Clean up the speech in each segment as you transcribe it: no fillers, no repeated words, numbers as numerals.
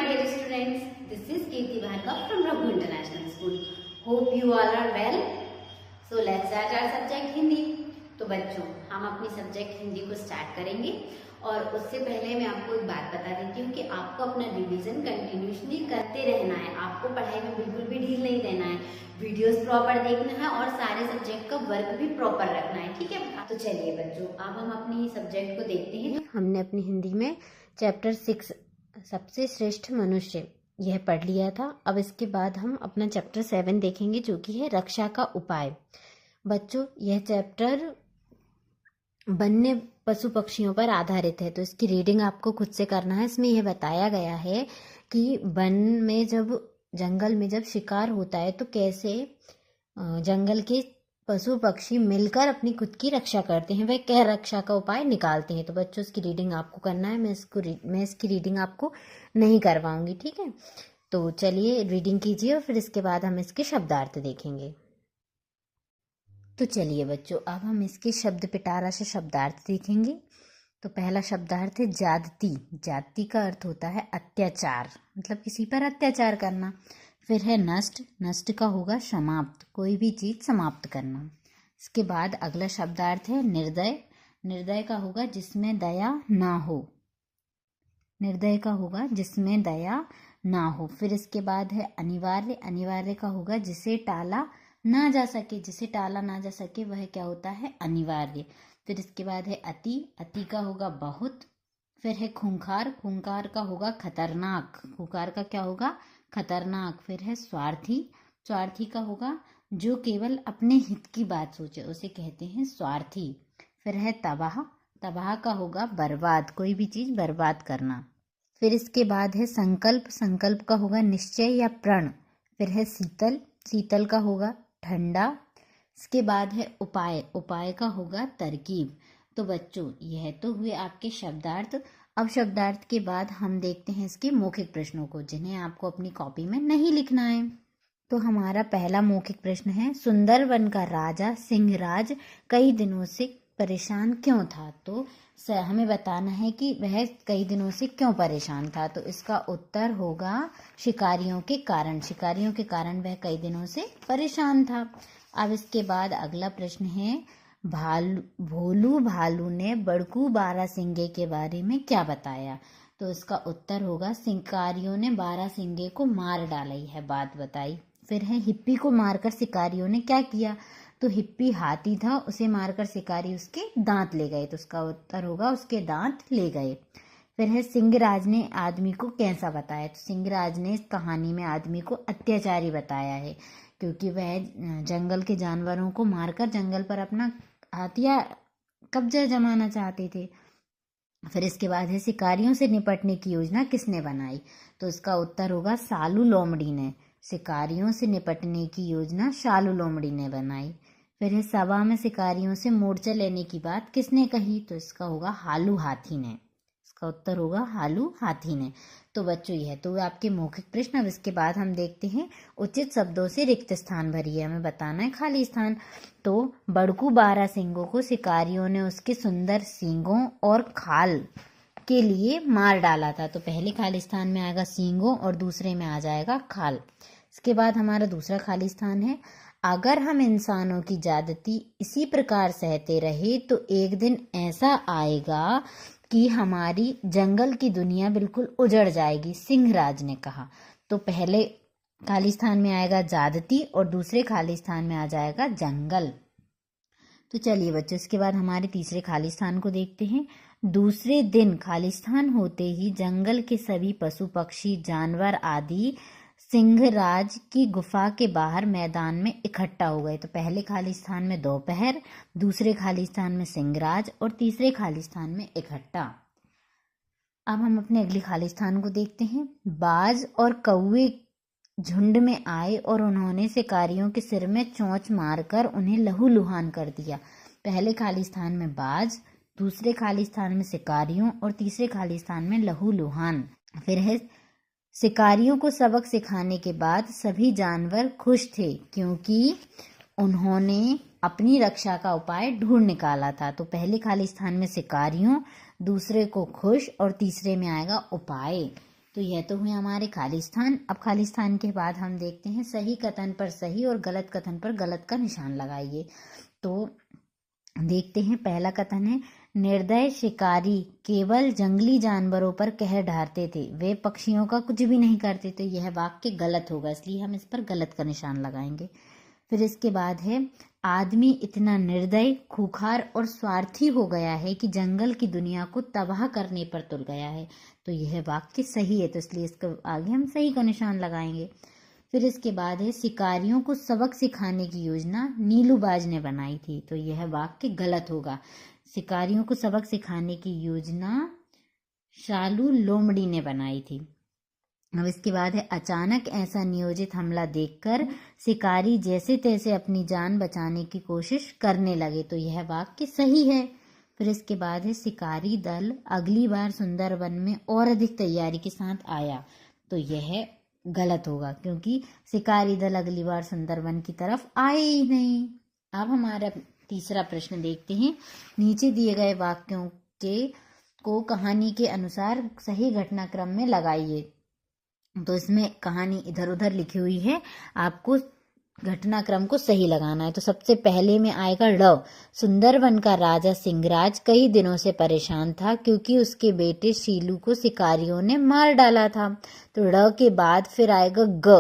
dear students, this is Kirti Bhargav from Raghu International School. Hope you all are well. So let's start our subject Hindi. तो बच्चों, हम अपनी subject Hindi को start करेंगे और उससे पहले मैं आपको एक बात बता देती हूँ कि आपको अपना रिवीजन कंटिन्यूसली करते रहना है. आपको पढ़ाई में बिल्कुल भी ढील नहीं देना है. वीडियोस प्रॉपर देखना है और सारे सब्जेक्ट का वर्क भी प्रॉपर रखना है. ठीक है. तो चलिए बच्चों, अब हम अपनी सब्जेक्ट को देखते हैं. हमने अपनी हिंदी में चैप्टर 6 सबसे श्रेष्ठ मनुष्य यह पढ़ लिया था. अब इसके बाद हम अपना चैप्टर 7 देखेंगे जो कि है रक्षा का उपाय. बच्चों, यह चैप्टर वन्य पशु पक्षियों पर आधारित है, तो इसकी रीडिंग आपको खुद से करना है. इसमें यह बताया गया है कि वन में जंगल में जब शिकार होता है तो कैसे जंगल के पशु पक्षी मिलकर अपनी खुद की रक्षा करते हैं, वह क्या रक्षा का उपाय निकालते हैं. तो बच्चों, इसकी रीडिंग आपको करना है. मैं इसकी रीडिंग आपको नहीं करवाऊंगी. ठीक है. तो चलिए रीडिंग कीजिए और फिर इसके बाद हम इसके शब्दार्थ देखेंगे. तो चलिए बच्चों, अब हम इसके शब्द पिटारा से शब्दार्थ देखेंगे. तो पहला शब्दार्थ है जाति. जाति का अर्थ होता है अत्याचार, मतलब किसी पर अत्याचार करना. फिर है नष्ट. नष्ट का होगा समाप्त, कोई भी चीज समाप्त करना. इसके बाद अगला शब्दार्थ है निर्दय. निर्दय का होगा जिसमें दया ना हो. निर्दय का होगा जिसमें दया ना हो. फिर इसके बाद है अनिवार्य. अनिवार्य का होगा जिसे टाला ना जा सके. जिसे टाला ना जा सके वह क्या होता है, अनिवार्य. फिर इसके बाद है अति. अति का होगा बहुत. फिर है खूंखार. खूंखार का होगा खतरनाक. खूंखार का क्या होगा, खतरनाक. फिर है स्वार्थी. स्वार्थी का होगा जो केवल अपने हित की बात सोचे, उसे कहते हैं स्वार्थी. फिर है तबाह. तबाह का होगा बर्बाद, कोई भी चीज बर्बाद करना. फिर इसके बाद है संकल्प. संकल्प का होगा निश्चय या प्रण. फिर है शीतल. शीतल का होगा ठंडा. इसके बाद है उपाय. उपाय का होगा तरकीब. तो बच्चों, यह तो हुए आपके शब्दार्थ. अब शब्दार्थ के बाद हम देखते हैं इसके मौखिक प्रश्नों को, जिन्हें आपको अपनी कॉपी में नहीं लिखना है. तो हमारा पहला मौखिक प्रश्न है, सुंदरवन का राजा सिंहराज कई दिनों से परेशान क्यों था. तो हमें बताना है कि वह कई दिनों से क्यों परेशान था. तो इसका उत्तर होगा शिकारियों के कारण. शिकारियों के कारण वह कई दिनों से परेशान था. अब इसके बाद अगला प्रश्न है, भोलू भालू ने बड़कू बारासिंगे के बारे में क्या बताया. तो इसका उत्तर होगा शिकारियों ने बारासिंगे को मार डाला, है बात बताई. फिर है हिप्पी को मारकर शिकारियों ने क्या किया. तो हिप्पी हाथी था, उसे मारकर शिकारी उसके दांत ले गए. तो उसका उत्तर होगा उसके दांत ले गए. फिर है सिंहराज ने आदमी को कैसा बताया. तो सिंहराज ने इस कहानी में आदमी को अत्याचारी बताया है, क्योंकि वह जंगल के जानवरों को मारकर जंगल पर अपना हथिया कब्जा जमाना चाहते थे. फिर इसके बाद है शिकारियों से निपटने की योजना किसने बनाई. तो इसका उत्तर होगा सालू लोमड़ी ने. शिकारियों से निपटने की योजना सालू लोमड़ी ने बनाई. फिर है सभा में शिकारियों से मोर्चा लेने की बात किसने कही. तो इसका होगा हालू हाथी ने. इसका उत्तर होगा हालू हाथी ने. तो बच्चों, यह तो आपके मौखिक प्रश्न. अब इसके बाद हम देखते हैं उचित शब्दों से रिक्त स्थान भरिए. हमें बताना है खाली स्थान. तो बड़कू बारासिंगों को शिकारियों ने उसके सुंदर सींगों और खाल के लिए मार डाला था. तो पहले खाली स्थान में आएगा सींगों और दूसरे में आ जाएगा खाल. इसके बाद हमारा दूसरा खाली स्थान है, अगर हम इंसानों की ज्यादती इसी प्रकार सहते रहे तो एक दिन ऐसा आएगा कि हमारी जंगल की दुनिया बिल्कुल उजड़ जाएगी, सिंहराज ने कहा. तो पहले खाली स्थान में आएगा ज्यादती और दूसरे खाली स्थान में आ जाएगा जंगल. तो चलिए बच्चों, इसके बाद हमारे तीसरे खाली स्थान को देखते हैं. दूसरे दिन खाली स्थान होते ही जंगल के सभी पशु पक्षी जानवर आदि सिंहराज की गुफा के बाहर मैदान में इकट्ठा हो गए. तो पहले खाली स्थान में दोपहर, दूसरे खाली स्थान में सिंहराज और तीसरे खाली स्थान में इकट्ठा. अब हम अपने अगले खाली स्थान को देखते हैं. बाज और कौवे झुंड में आए और उन्होंने शिकारियों के सिर में चोंच मारकर उन्हें लहूलुहान कर दिया. पहले खाली स्थान में बाज, दूसरे खाली स्थान में शिकारियों और तीसरे खाली स्थान में लहूलुहान. फिर है शिकारियों को सबक सिखाने के बाद सभी जानवर खुश थे, क्योंकि उन्होंने अपनी रक्षा का उपाय ढूंढ निकाला था. तो पहले खाली स्थान में शिकारियों, दूसरे को खुश और तीसरे में आएगा उपाय. तो यह तो हुए हमारे खाली स्थान। अब खाली स्थान के बाद हम देखते हैं सही कथन पर सही और गलत कथन पर गलत का निशान लगाइए। तो देखते हैं, पहला कथन है, निर्दय शिकारी केवल जंगली जानवरों पर कहर ढारते थे, वे पक्षियों का कुछ भी नहीं करते। तो यह वाक्य गलत होगा, इसलिए हम इस पर गलत का निशान लगाएंगे। फिर इसके बाद है, आदमी इतना निर्दय, खूंखार और स्वार्थी हो गया है कि जंगल की दुनिया को तबाह करने पर तुल गया है। तो यह वाक्य सही है, तो इसलिए इसके आगे हम सही का निशान लगाएंगे। फिर इसके बाद है, शिकारियों को सबक सिखाने की योजना नीलूबाज ने बनाई थी। तो यह वाक्य गलत होगा, शिकारियों को सबक सिखाने की योजना शालू लोमड़ी ने बनाई थी। अब इसके बाद है, अचानक ऐसा नियोजित हमला देखकर शिकारी जैसे तैसे अपनी जान बचाने की कोशिश करने लगे। तो यह वाक्य सही है। फिर इसके बाद है, शिकारी दल अगली बार सुंदरवन में और अधिक तैयारी के साथ आया। तो यह गलत होगा, क्योंकि शिकारी दल अगली बार सुंदरवन की तरफ आए ही नहीं। अब हमारा तीसरा प्रश्न देखते हैं, नीचे दिए गए वाक्यों को कहानी के अनुसार सही घटनाक्रम में लगाइए। तो इसमें कहानी इधर उधर लिखी हुई है, आपको घटनाक्रम को सही लगाना है। तो सबसे पहले में आएगा ड, सुंदरवन का राजा सिंहराज कई दिनों से परेशान था क्योंकि उसके बेटे शीलू को शिकारियों ने मार डाला था। तो ड के बाद फिर आएगा ग,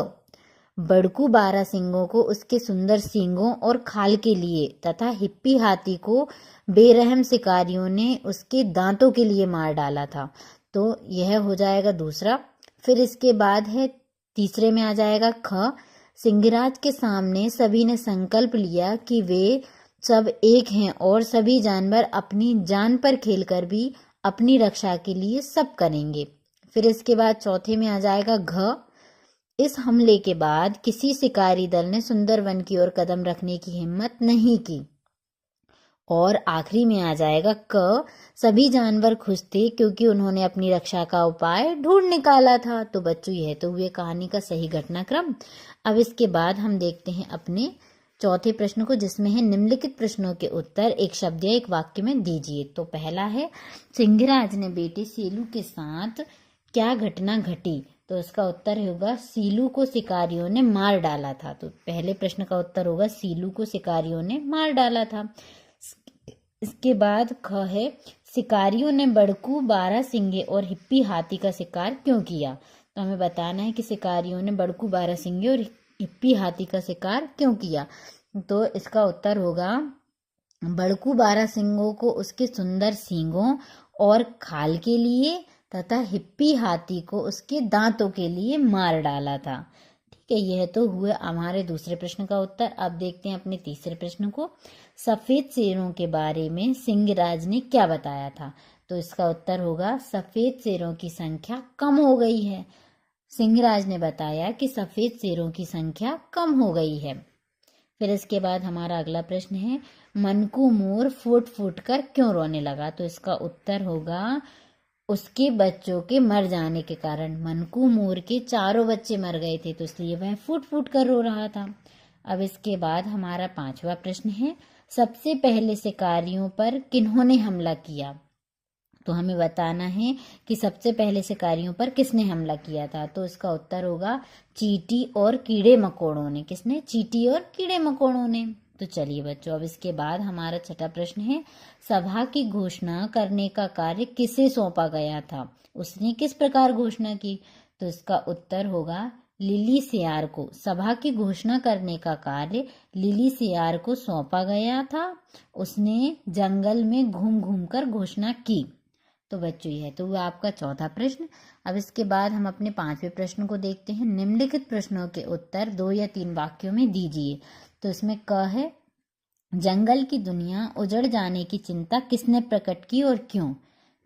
बड़कू बारहसिंगों को उसके सुंदर सींगों और खाल के लिए तथा हिप्पी हाथी को बेरहम शिकारियों ने उसके दांतों के लिए मार डाला था। तो यह हो जाएगा दूसरा। फिर इसके बाद है, तीसरे में आ जाएगा ख, सिंहराज के सामने सभी ने संकल्प लिया कि वे सब एक हैं और सभी जानवर अपनी जान पर खेलकर भी अपनी रक्षा के लिए सब करेंगे। फिर इसके बाद चौथे में आ जाएगा घ, इस हमले के बाद किसी शिकारी दल ने सुंदरवन की ओर कदम रखने की हिम्मत नहीं की। और आखिरी में आ जाएगा क, सभी जानवर खुश थे क्योंकि उन्होंने अपनी रक्षा का उपाय ढूंढ निकाला था। तो बच्चों, यह तो हुए कहानी का सही घटनाक्रम। अब इसके बाद हम देखते हैं अपने चौथे प्रश्न को, जिसमें है, निम्नलिखित प्रश्नों के उत्तर एक शब्द या एक वाक्य में दीजिए। तो पहला है, सिंहराज ने बेटे सीलू के साथ क्या घटना घटी। तो इसका उत्तर होगा, सीलू को शिकारियों ने मार डाला था। तो पहले प्रश्न का उत्तर होगा, सीलू को शिकारियों ने मार डाला था। इसके बाद ख है, शिकारियों ने बड़कू बारहसिंगे और हिप्पी हाथी का शिकार क्यों किया। तो हमें बताना है कि शिकारियों ने बड़कू बारहसिंगे और हिप्पी हाथी का शिकार क्यों किया। तो इसका उत्तर होगा, बड़कू बारहसिंगों को उसके सुंदर सींगों और खाल के लिए तथा हिप्पी हाथी को उसके दांतों के लिए मार डाला था। ठीक है, यह तो हुए हमारे दूसरे प्रश्न का उत्तर। अब देखते हैं अपने तीसरे प्रश्न को, सफेद शेरों के बारे में सिंहराज ने क्या बताया था। तो इसका उत्तर होगा, सफेद शेरों की संख्या कम हो गई है। सिंहराज ने बताया कि सफेद शेरों की संख्या कम हो गई है। फिर इसके बाद हमारा अगला प्रश्न है, मनकू मोर फूट फूट कर क्यों रोने लगा। तो इसका उत्तर होगा, उसके बच्चों के मर जाने के कारण। मनकू मोर के चारों बच्चे मर गए थे, तो इसलिए वह फूट फूट कर रो रहा था। अब इसके बाद हमारा पांचवा प्रश्न है, सबसे पहले शिकारियों पर किन्होंने हमला किया। तो हमें बताना है कि सबसे पहले शिकारियों पर किसने हमला किया था। तो इसका उत्तर होगा, चींटी और कीड़े मकोड़ों ने। किसने? चींटी और कीड़े मकोड़ों ने। तो चलिए बच्चों, अब इसके बाद हमारा छठा प्रश्न है, सभा की घोषणा करने का कार्य किसे सौंपा गया था, उसने किस प्रकार घोषणा की। तो इसका उत्तर होगा, लिली सियार को। सभा की घोषणा करने का कार्य लिली सियार को सौंपा गया था। उसने जंगल में घूम घूम कर घोषणा की। तो बच्चों, यह तो हुआ आपका चौथा प्रश्न। अब इसके बाद हम अपने पांचवें प्रश्न को देखते हैं, निम्नलिखित प्रश्नों के उत्तर 2 या 3 वाक्यों में दीजिए। तो इसमें क है, जंगल की दुनिया उजड़ जाने की चिंता किसने प्रकट की और क्यों।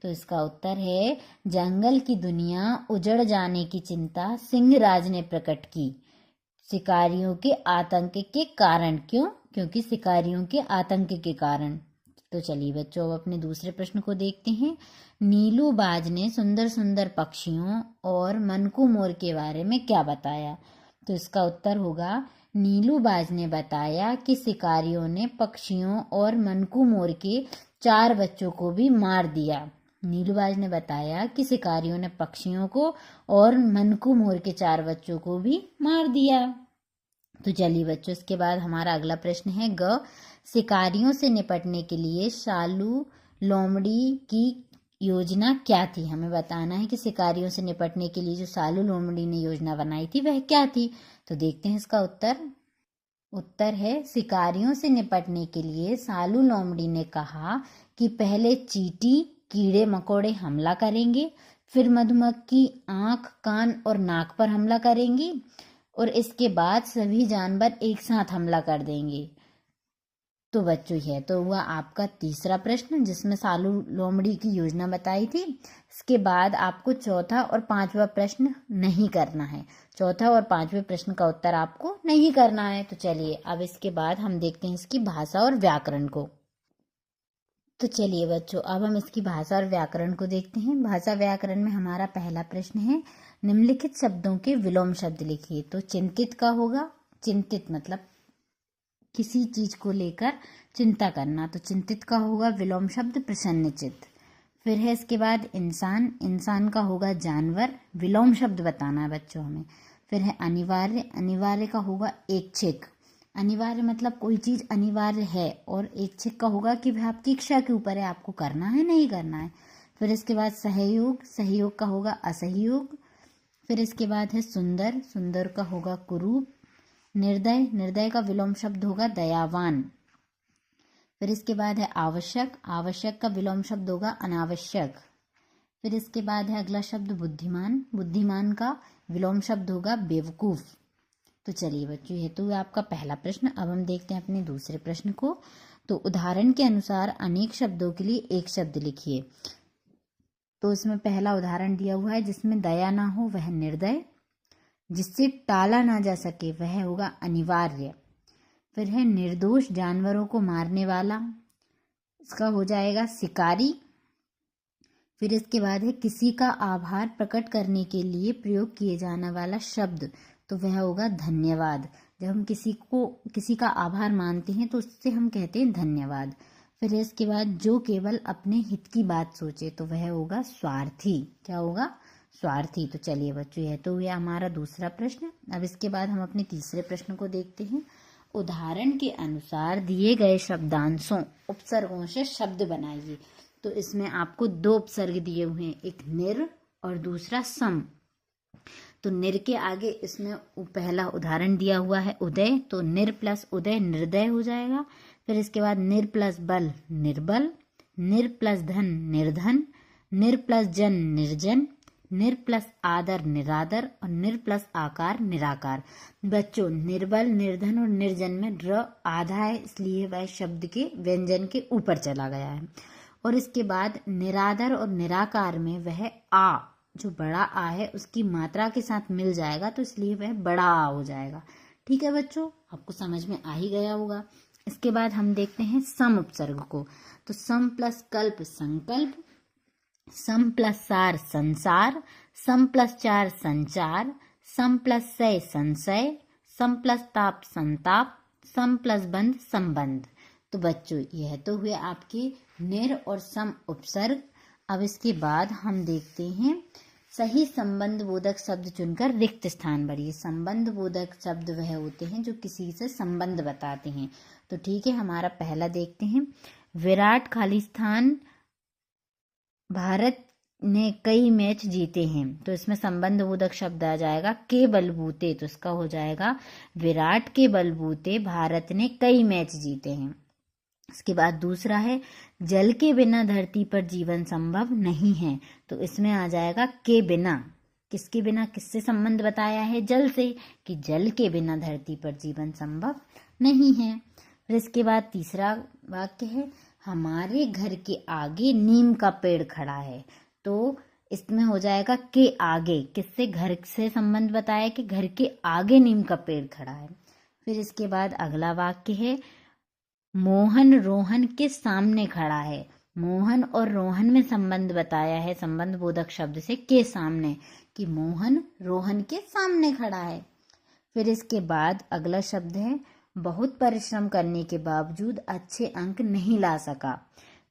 तो इसका उत्तर है, जंगल की दुनिया उजड़ जाने की चिंता सिंहराज ने प्रकट की, शिकारियों के आतंक के कारण। क्यों? क्योंकि शिकारियों के आतंक के कारण। तो चलिए बच्चों, अब अपने दूसरे प्रश्न को देखते हैं, नीलूबाज ने सुंदर सुंदर पक्षियों और मनकू मोर के बारे में क्या बताया। तो इसका उत्तर होगा, नीलूबाज ने बताया कि शिकारियों ने पक्षियों और मनकू मोर के 4 बच्चों को भी मार दिया। नीलूबाज ने बताया कि शिकारियों ने पक्षियों को और मनकू मोर के 4 बच्चों को भी मार दिया। तो चलिए बच्चों, इसके बाद हमारा अगला प्रश्न है ग। शिकारियों से निपटने के लिए सालू लोमड़ी की योजना क्या थी? हमें बताना है कि शिकारियों से निपटने के लिए जो सालू लोमड़ी ने योजना बनाई थी वह क्या थी। तो देखते हैं इसका उत्तर है, शिकारियों से निपटने के लिए सालू लोमड़ी ने कहा कि पहले चींटी कीड़े मकोड़े हमला करेंगे, फिर मधुमक्खी आंख कान और नाक पर हमला करेंगी और इसके बाद सभी जानवर एक साथ हमला कर देंगे। तो बच्चों, यह तो हुआ आपका तीसरा प्रश्न जिसमें सालू लोमड़ी की योजना बताई थी। इसके बाद आपको चौथा और पांचवा प्रश्न नहीं करना है। चौथा और पांचवें प्रश्न का उत्तर आपको नहीं करना है। तो चलिए अब इसके बाद हम देखते हैं इसकी भाषा और व्याकरण को। तो चलिए बच्चों, अब हम इसकी भाषा और व्याकरण को देखते हैं। भाषा व्याकरण में हमारा पहला प्रश्न है, निम्नलिखित शब्दों के विलोम शब्द लिखिए। तो चिंतित का होगा, चिंतित मतलब किसी चीज को लेकर चिंता करना, तो चिंतित का होगा विलोम शब्द प्रसन्नचित्त। फिर है इसके बाद इंसान, इंसान का होगा जानवर, विलोम शब्द बताना है बच्चों हमें। फिर है अनिवार्य, अनिवार्य का होगा ऐच्छिक, अनिवार्य मतलब कोई चीज अनिवार्य है, और ऐच्छिक का होगा कि वह आपकी इच्छा के ऊपर है, आपको करना है नहीं करना है। फिर इसके बाद सहयोग, सहयोग का होगा असहयोग। फिर इसके बाद है सुंदर, सुंदर का होगा कुरूप। निर्दय, निर्दय का विलोम शब्द होगा दयावान। फिर इसके बाद है आवश्यक, आवश्यक का विलोम शब्द होगा अनावश्यक। फिर इसके बाद है अगला शब्द बुद्धिमान, बुद्धिमान का विलोम शब्द होगा बेवकूफ। तो चलिए बच्चों, ये तो आपका पहला प्रश्न। अब हम देखते हैं अपने दूसरे प्रश्न को। तो उदाहरण के अनुसार अनेक शब्दों के लिए एक शब्द लिखिए। तो इसमें पहला उदाहरण दिया हुआ है, जिसमें दया ना हो वह निर्दय, जिससे टाला ना जा सके वह होगा अनिवार्य। फिर है निर्दोष जानवरों को मारने वाला, इसका हो जाएगा शिकारी। फिर इसके बाद है किसी का आभार प्रकट करने के लिए प्रयोग किए जाने वाला शब्द, तो वह होगा धन्यवाद। जब हम किसी का आभार मानते हैं तो उससे हम कहते हैं धन्यवाद। फिर इसके बाद जो केवल अपने हित की बात सोचे, तो वह होगा स्वार्थी। क्या होगा? स्वार्थी। तो चलिए बच्चों, यह तो हुआ हमारा दूसरा प्रश्न। अब इसके बाद हम अपने तीसरे प्रश्न को देखते हैं। उदाहरण के अनुसार दिए गए शब्दांशों उपसर्गों से शब्द बनाइए। तो इसमें आपको 2 उपसर्ग दिए हुए हैं, एक निर और दूसरा सम। तो निर के आगे इसमें पहला उदाहरण दिया हुआ है उदय, तो निर प्लस उदय निर्दय हो जाएगा। फिर इसके बाद निर प्लस बल निर्बल, निर प्लस धन निर्धन, निर प्लस जन निर्जन, निर प्लस आदर निरादर और निर प्लस आकार निराकार। बच्चों, निर्बल निर्धन और निर्जन में र आधा है, इसलिए वह शब्द के व्यंजन के ऊपर चला गया है। और इसके बाद निरादर और निराकार में वह आ, जो बड़ा आ है, उसकी मात्रा के साथ मिल जाएगा, तो इसलिए वह बड़ा आ हो जाएगा। ठीक है बच्चों, आपको समझ में आ ही गया होगा। इसके बाद हम देखते हैं सम उपसर्ग को। तो सम प्लस कल्प संकल्प, सम प्लस सार संसार, सम प्लस चार संचार, सम प्लस सय संशय, सम प्लस ताप संताप, सम प्लस बंध संबंध। तो बच्चों, यह तो हुए आपके निर और सम उपसर्ग। अब इसके बाद हम देखते हैं सही संबंध बोधक शब्द चुनकर रिक्त स्थान भरिए। संबंध बोधक शब्द वह होते हैं जो किसी से संबंध बताते हैं। तो ठीक है, हमारा पहला देखते हैं। विराट खाली स्थान, भारत ने कई मैच जीते हैं। तो इसमें संबंध बोधक शब्द आ जाएगा के बलबूते, तो इसका हो जाएगा विराट के बलबूते भारत ने कई मैच जीते हैं। इसके बाद दूसरा है जल के बिना धरती पर जीवन संभव नहीं है। तो इसमें आ जाएगा के बिना। किसके बिना? किससे संबंध बताया है? जल से, कि जल के बिना धरती पर जीवन संभव नहीं है। फिर इसके बाद तीसरा वाक्य है हमारे घर के आगे नीम का पेड़ खड़ा है। तो इसमें हो जाएगा के आगे। किससे? घर से संबंध बताया कि घर के आगे नीम का पेड़ खड़ा है। फिर इसके बाद अगला वाक्य है मोहन रोहन के सामने खड़ा है। मोहन और रोहन में संबंध बताया है संबंध बोधक शब्द से के सामने, कि मोहन रोहन के सामने खड़ा है। फिर इसके बाद अगला शब्द है बहुत परिश्रम करने के बावजूद अच्छे अंक नहीं ला सका।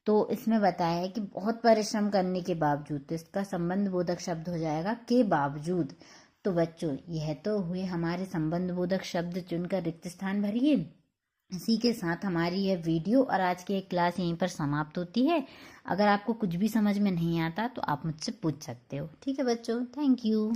तो इसमें बताया है कि बहुत परिश्रम करने के बावजूद, तो इसका संबंध बोधक शब्द हो जाएगा के बावजूद। तो बच्चों यह तो हुए हमारे संबंध बोधक शब्द चुनकर रिक्त स्थान भरिए। इसी के साथ हमारी यह वीडियो और आज की एक क्लास यहीं पर समाप्त होती है। अगर आपको कुछ भी समझ में नहीं आता तो आप मुझसे पूछ सकते हो। ठीक है बच्चों, थैंक यू।